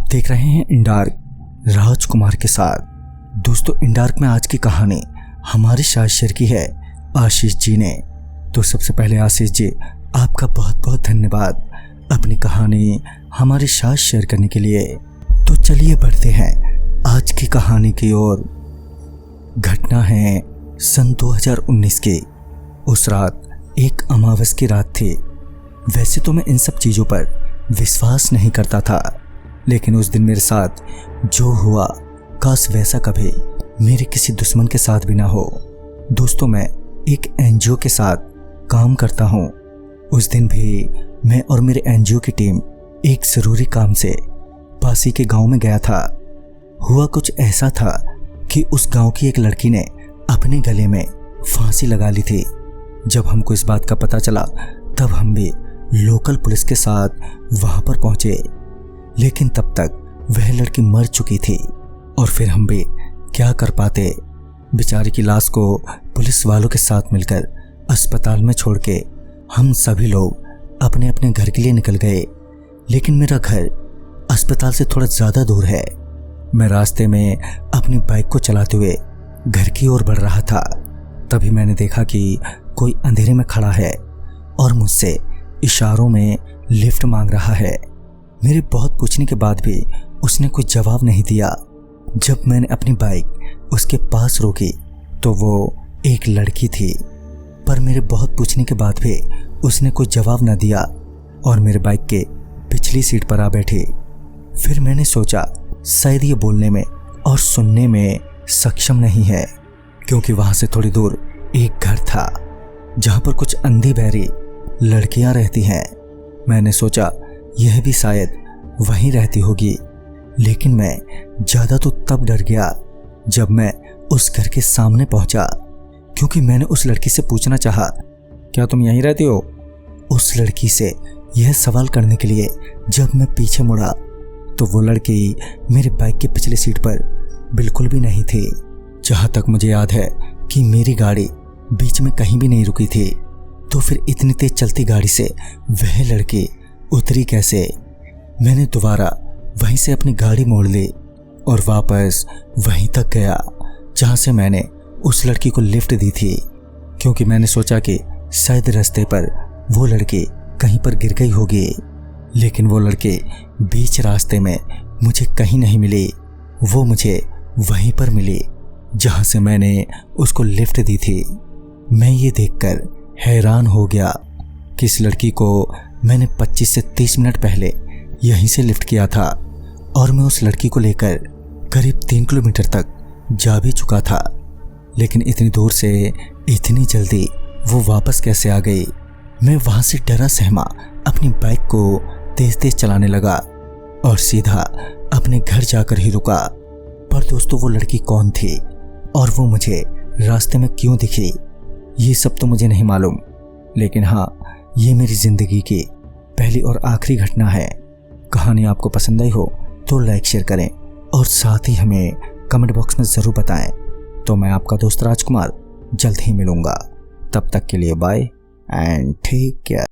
देख रहे हैं इंडार्क राजकुमार के साथ। दोस्तों, इंडार्क में आज की कहानी हमारे साथ शेयर की है आशीष जी ने। तो सबसे पहले आशीष जी, आपका बहुत बहुत धन्यवाद अपनी कहानी हमारे साथ शेयर करने के लिए। तो चलिए बढ़ते हैं आज की कहानी की ओर। घटना है सन 2019 की। उस रात एक अमावस की रात थी। वैसे तो मैं इन सब चीज़ों पर विश्वास नहीं करता था, लेकिन उस दिन मेरे साथ जो हुआ काश वैसा कभी मेरे किसी दुश्मन के साथ भी ना हो। दोस्तों, मैं एक एनजीओ के साथ काम करता हूँ। उस दिन भी मैं और मेरे एनजीओ की टीम एक ज़रूरी काम से पासी के गांव में गया था। हुआ कुछ ऐसा था कि उस गांव की एक लड़की ने अपने गले में फांसी लगा ली थी। जब हमको इस बात का पता चला तब हम भी लोकल पुलिस के साथ वहां पर पहुंचे, लेकिन तब तक वह लड़की मर चुकी थी और फिर हम भी क्या कर पाते। बेचारी की लाश को पुलिस वालों के साथ मिलकर अस्पताल में छोड़ के हम सभी लोग अपने अपने घर के लिए निकल गए। लेकिन मेरा घर अस्पताल से थोड़ा ज़्यादा दूर है। मैं रास्ते में अपनी बाइक को चलाते हुए घर की ओर बढ़ रहा था। तभी मैंने देखा कि कोई अंधेरे में खड़ा है और मुझसे इशारों में लिफ्ट मांग रहा है। मेरे बहुत पूछने के बाद भी उसने कोई जवाब नहीं दिया। जब मैंने अपनी बाइक उसके पास रोकी तो वो एक लड़की थी, पर मेरे बहुत पूछने के बाद भी उसने कोई जवाब न दिया और मेरे बाइक के पिछली सीट पर आ बैठी। फिर मैंने सोचा शायद ये बोलने में और सुनने में सक्षम नहीं है, क्योंकि वहाँ से थोड़ी दूर एक घर था जहाँ पर कुछ अंधी बहरी लड़कियाँ रहती हैं। मैंने सोचा यह भी शायद वहीं रहती होगी, लेकिन मैं ज़्यादा तो तब डर गया जब मैं उस घर के सामने पहुंचा, क्योंकि मैंने उस लड़की से पूछना चाहा, क्या तुम यहीं रहती हो? उस लड़की से यह सवाल करने के लिए जब मैं पीछे मुड़ा तो वो लड़की मेरी बाइक की पिछली सीट पर बिल्कुल भी नहीं थी। जहाँ तक मुझे याद है कि मेरी गाड़ी बीच में कहीं भी नहीं रुकी थी। तो फिर इतनी तेज चलती गाड़ी से वह लड़की उतरी कैसे? मैंने दोबारा वहीं से अपनी गाड़ी मोड़ ली और वापस वहीं तक गया जहाँ से मैंने उस लड़की को लिफ्ट दी थी, क्योंकि मैंने सोचा कि शायद रास्ते पर वो लड़की कहीं पर गिर गई होगी। लेकिन वो लड़की बीच रास्ते में मुझे कहीं नहीं मिली। वो मुझे वहीं पर मिली जहाँ से मैंने उसको लिफ्ट दी थी। मैं ये देखकर हैरान हो गया कि इस लड़की को मैंने 25 से 30 मिनट पहले यहीं से लिफ्ट किया था और मैं उस लड़की को लेकर करीब 3 किलोमीटर तक जा भी चुका था। लेकिन इतनी दूर से इतनी जल्दी वो वापस कैसे आ गई? मैं वहाँ से डरा सहमा अपनी बाइक को तेज तेज चलाने लगा और सीधा अपने घर जाकर ही रुका। पर दोस्तों, वो लड़की कौन थी और वो मुझे रास्ते में क्यों दिखी, ये सब तो मुझे नहीं मालूम। लेकिन हाँ, ये मेरी ज़िंदगी की पहली और आखिरी घटना है। कहानी आपको पसंद आई हो तो लाइक शेयर करें और साथ ही हमें कमेंट बॉक्स में ज़रूर बताएं। तो मैं आपका दोस्त राजकुमार जल्द ही मिलूँगा। तब तक के लिए बाय एंड टेक केयर।